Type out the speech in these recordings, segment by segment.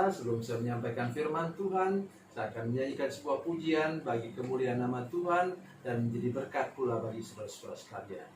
pemirsa, sebelum saya menyampaikan firman Tuhan, saya akan menyanyikan sebuah pujian bagi kemuliaan nama Tuhan dan menjadi berkat pula bagi saudara-saudara sekalian.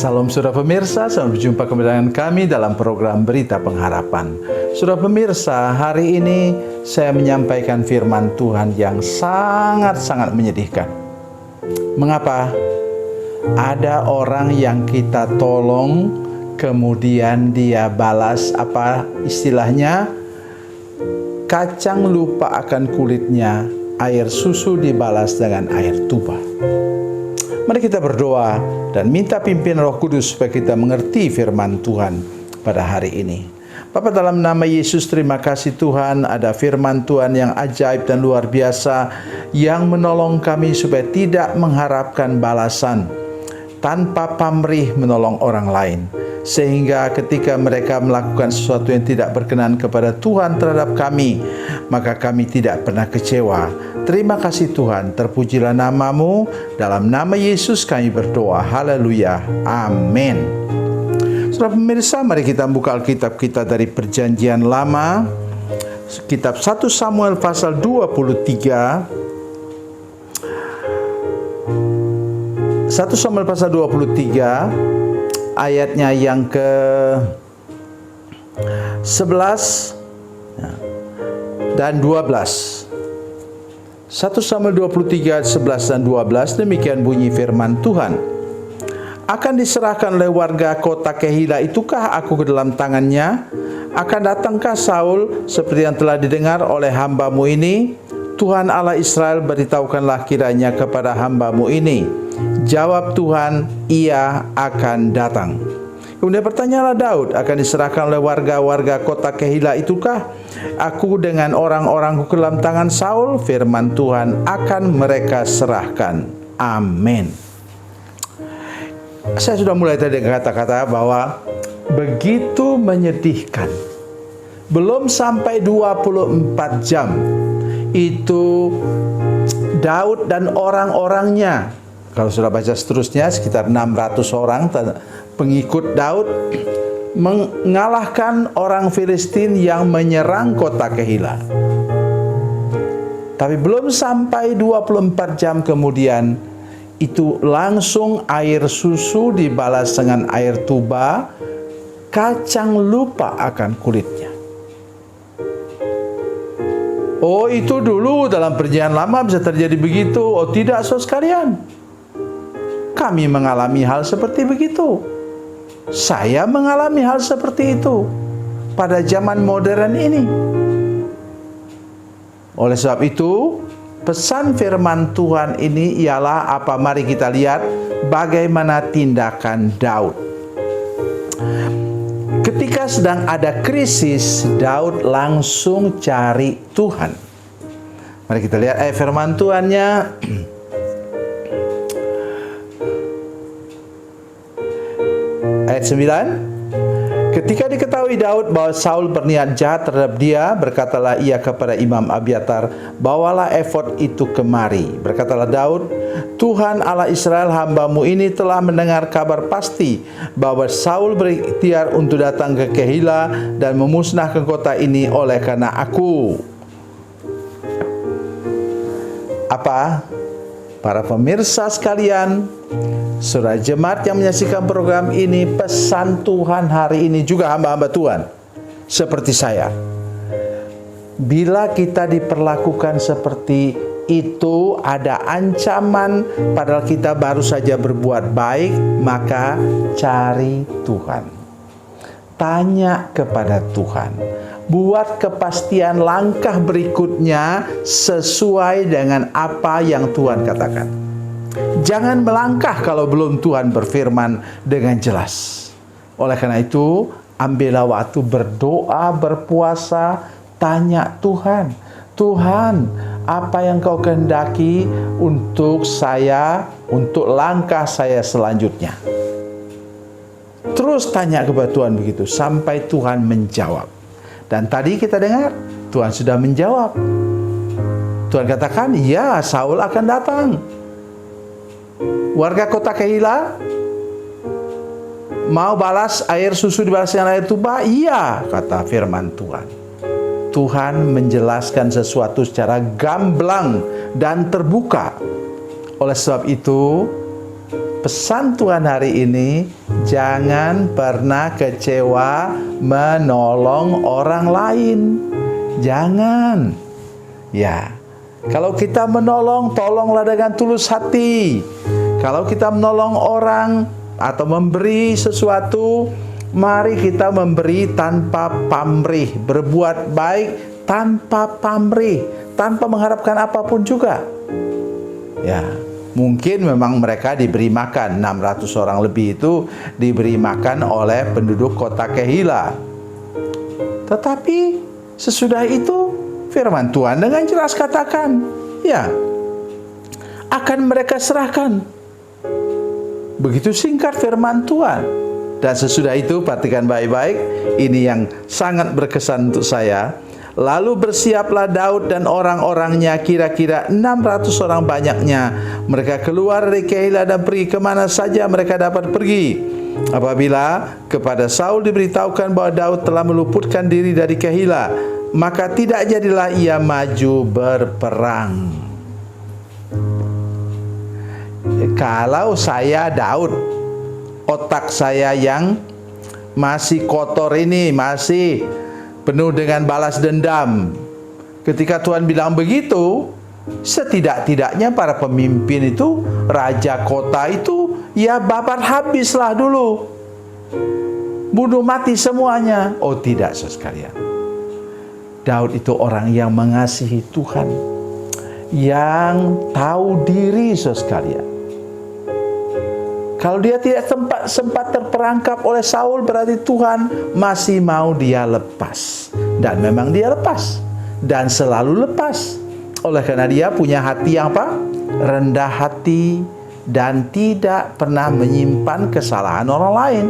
Salam saudara pemirsa, selamat berjumpa kembali dengan kami dalam program Berita Pengharapan. Saudara pemirsa, hari ini saya menyampaikan firman Tuhan yang sangat-sangat menyedihkan. Mengapa? Ada orang yang kita tolong, kemudian dia balas apa istilahnya? Kacang lupa akan kulitnya, air susu dibalas dengan air tuba. Mari kita berdoa dan minta pimpinan Roh Kudus supaya kita mengerti firman Tuhan pada hari ini. Bapa, dalam nama Yesus, terima kasih Tuhan, ada firman Tuhan yang ajaib dan luar biasa yang menolong kami supaya tidak mengharapkan balasan, tanpa pamrih menolong orang lain. Sehingga ketika mereka melakukan sesuatu yang tidak berkenan kepada Tuhan terhadap kami, maka kami tidak pernah kecewa. Terima kasih Tuhan, terpujilah nama-Mu. Dalam nama Yesus kami berdoa. Haleluya. Amin. Saudara pemirsa, mari kita buka Alkitab kita dari Perjanjian Lama, kitab 1 Samuel pasal 23. 1 Samuel pasal 23 ayatnya yang ke 11 dan 12. 1 Samuel 23 11 dan 12, demikian bunyi firman Tuhan. Akan diserahkan oleh warga kota Kehila itukah aku ke dalam tangannya? Akan datangkah Saul seperti yang telah didengar oleh hamba-Mu ini? Tuhan Allah Israel, beritahukanlah kiranya kepada hamba-Mu ini. Jawab Tuhan, ia akan datang. Kemudian bertanyalah Daud, akan diserahkan oleh warga-warga kota Kehila itukah aku dengan orang-orangku ke dalam tangan Saul? Firman Tuhan, akan mereka serahkan. Amin. Saya sudah mulai tadi kata-kata bahwa begitu menyedihkan belum sampai 24 jam, itu Daud dan orang-orangnya, kalau sudah baca seterusnya, sekitar 600 orang pengikut Daud, mengalahkan orang Filistin yang menyerang kota Keila. Tapi belum sampai 24 jam kemudian, itu langsung air susu dibalas dengan air tuba, kacang lupa akan kulitnya. Oh, itu dulu dalam perjanjian lama bisa terjadi begitu. Oh tidak, saudara sekalian. Kami mengalami hal seperti begitu. Saya mengalami hal seperti itu pada zaman modern ini. Oleh sebab itu, pesan firman Tuhan ini ialah apa? Mari kita lihat bagaimana tindakan Daud. Ketika sedang ada krisis, Daud langsung cari Tuhan. Mari kita lihat firman Tuhannya. Ayat 9. Ketika diketahui Daud bahwa Saul berniat jahat terhadap dia, berkatalah ia kepada Imam Abiatar, bawalah efod itu kemari. Berkatalah Daud, Tuhan Allah Israel, hambamu ini telah mendengar kabar pasti bahwa Saul berikhtiar untuk datang ke Keila dan memusnahkan kota ini oleh karena aku. Apa? Para pemirsa sekalian, saudara jemaat yang menyaksikan program ini, pesan Tuhan hari ini juga hamba-hamba Tuhan seperti saya. Bila kita diperlakukan seperti itu, ada ancaman padahal kita baru saja berbuat baik, maka cari Tuhan. Tanya kepada Tuhan. Buat kepastian langkah berikutnya sesuai dengan apa yang Tuhan katakan. Jangan melangkah kalau belum Tuhan berfirman dengan jelas. Oleh karena itu, ambillah waktu berdoa, berpuasa, tanya Tuhan. Tuhan, apa yang kau kehendaki untuk saya, untuk langkah saya selanjutnya? Terus tanya kepada Tuhan begitu, sampai Tuhan menjawab. Dan tadi kita dengar, Tuhan sudah menjawab. Tuhan katakan, ya, Saul akan datang. Warga kota Keila mau balas air susu dibalas dengan air tuba? Iya, kata firman Tuhan. Tuhan menjelaskan sesuatu secara gamblang dan terbuka. Oleh sebab itu, pesan Tuhan hari ini, jangan pernah kecewa menolong orang lain. Jangan. Ya, kalau kita menolong, tolonglah dengan tulus hati. Kalau kita menolong orang atau memberi sesuatu, mari kita memberi tanpa pamrih, berbuat baik tanpa pamrih, tanpa mengharapkan apapun juga. Ya, mungkin memang mereka diberi makan, 600 orang lebih itu diberi makan oleh penduduk kota Keila. Tetapi sesudah itu firman Tuhan dengan jelas katakan, ya, akan mereka serahkan. Begitu singkat firman Tuhan. Dan sesudah itu, perhatikan baik-baik, ini yang sangat berkesan untuk saya. Lalu bersiaplah Daud dan orang-orangnya, kira-kira 600 orang banyaknya. Mereka keluar dari Keila dan pergi kemana saja mereka dapat pergi. Apabila kepada Saul diberitahukan bahwa Daud telah meluputkan diri dari Keila, maka tidak jadilah ia maju berperang. Kalau saya Daud, otak saya yang masih kotor ini, masih penuh dengan balas dendam. Ketika Tuhan bilang begitu, setidak-tidaknya para pemimpin itu, raja kota itu, ya babat habislah dulu. Bunuh mati semuanya. Oh tidak, saudara sekalian. Daud itu orang yang mengasihi Tuhan, yang tahu diri, saudara sekalian. Kalau dia tidak sempat terperangkap oleh Saul, berarti Tuhan masih mau dia lepas. Dan memang dia lepas. Dan selalu lepas. Oleh karena dia punya hati yang apa? Rendah hati dan tidak pernah menyimpan kesalahan orang lain.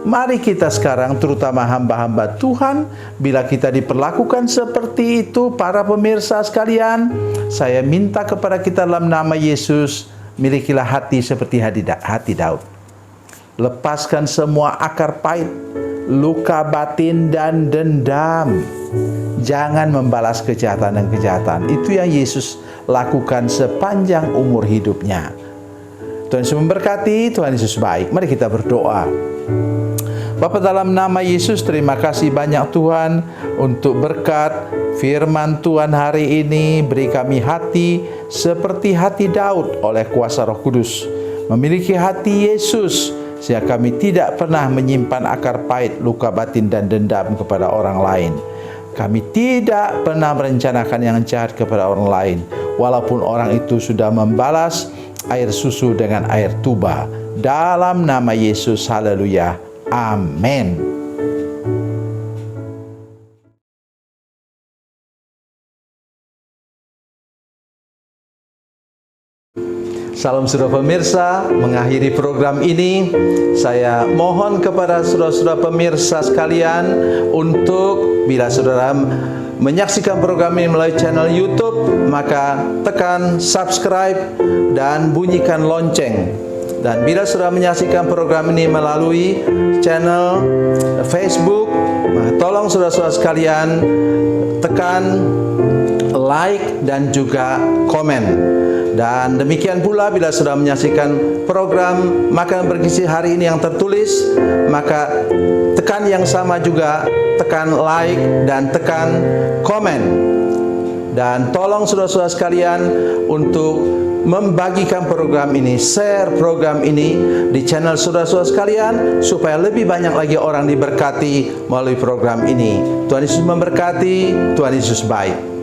Mari kita sekarang, terutama hamba-hamba Tuhan, bila kita diperlakukan seperti itu, para pemirsa sekalian, saya minta kepada kita dalam nama Yesus, milikilah hati seperti hati Daud. Lepaskan semua akar pahit, luka batin dan dendam. Jangan membalas kejahatan dan kejahatan. Itu yang Yesus lakukan sepanjang umur hidupnya. Tuhan Yesus memberkati, Tuhan Yesus baik. Mari kita berdoa. Bapa, dalam nama Yesus, terima kasih banyak Tuhan untuk berkat firman Tuhan hari ini. Beri kami hati seperti hati Daud oleh kuasa Roh Kudus. Memiliki hati Yesus, sehingga kami tidak pernah menyimpan akar pahit, luka batin dan dendam kepada orang lain. Kami tidak pernah merencanakan yang jahat kepada orang lain, walaupun orang itu sudah membalas air susu dengan air tuba. Dalam nama Yesus, haleluya, amin. Salam saudara pemirsa, mengakhiri program ini, saya mohon kepada saudara-saudara pemirsa sekalian untuk bila saudara menyaksikan program ini melalui channel YouTube, maka tekan subscribe dan bunyikan lonceng. Dan bila saudara menyaksikan program ini melalui channel Facebook, maka tolong saudara-saudara sekalian tekan like dan juga komen. Dan demikian pula bila sudah menyaksikan program Makan Bergizi hari ini yang tertulis, maka tekan yang sama juga, tekan like dan tekan komen. Dan tolong saudara-saudara sekalian untuk membagikan program ini, share program ini di channel saudara-saudara sekalian, supaya lebih banyak lagi orang diberkati melalui program ini. Tuhan Yesus memberkati, Tuhan Yesus baik.